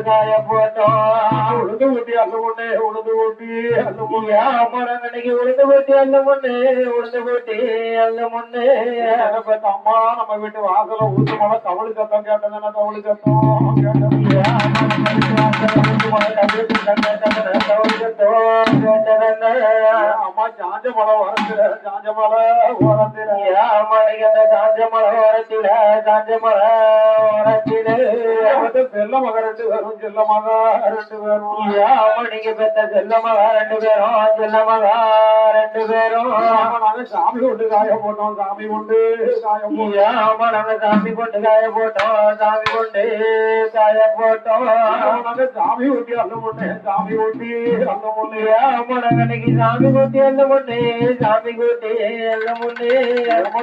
காய போட்டோம் உழுது ஊட்டி அல்ல முன்னே உழுது ஊட்டி அல்ல முன்னே மரங்கனைக்கு உளுந்து போட்டி அல்ல முன்னே உளுந்து போட்டி அல்ல முன்னே அம்மா நம்ம வீட்டு வாசல ஊத்து மழை கவலி சத்தம் கேட்டதுன்னா கவலி சத்தம் கேட்டது அம்மா சாஞ்ச மழை வரத்துல சாஞ்ச மழை ஓரத்துல காஞ்ச மலை ஓரத்தில காஞ்ச மலை ஓரத்தில செல்ல மக ரெண்டு பேரும் செல்ல மக ரெண்டு பேரும் நீங்க பெத்த செல்ல மகா ரெண்டு பேரும் செல்ல மகா ரெண்டு பேரும் நாங்க சாமி கொண்டு காய போட்டோம் சாமி கொண்டு காய ஆமா நாங்க சாமி கொண்டு காய போட்டோம் சாமி கொண்டு காய போட்டோம் நாங்க சாமி ஊட்டி அல்ல முன்னே சாமி ஊட்டி அல்ல முன்னே ஆமா நாங்க இன்னைக்கு சாமி கூட்டி அல்ல முன்னே சாமி கூட்டி அல்ல முன்னே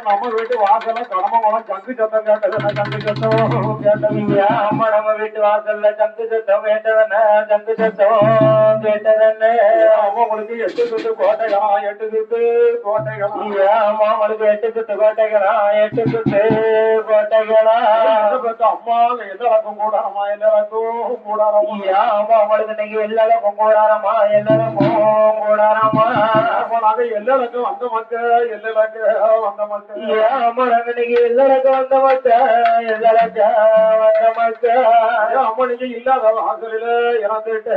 நம்ம வீட்டு வாசல கடமை மலம் சங்கு சத்தம் கேட்டதுன்னா சங்கு சத்தம் கேட்டது ஆமா நம்ம வீட்டு வாசல்ல சங்கு சத்தம் கேட்டவன சங்கு சத்தம் கேட்டதன்னு அவங்களுக்கு 8 சுத்து கோட்டைகளா 8 சுத்து கோட்டைகளா ஆமா அவங்களுக்கு 8 சுத்து கோட்டைகளா 8 சுத்து கோட்டைகளா அம்மா எல்லாருக்கும் கூடாரமா எல்லாருக்கும் கூடாரமா ஆமா அவங்களுக்கு இன்னைக்கு எல்லாருக்கும் கூடாரமா எல்லாருக்கும் கூடாரமா நாங்க எல்லாருக்கும் வந்த மக்கள் எல்லாருக்கும் வந்த மக்கள் ஆமா நாங்க இன்னைக்கு எல்லாருக்கும் வந்த மக்கள் எல்லாருக்கும் வந்த மக்கள் அம்மா நீங்க இல்லாத வாசலில இறந்துட்டு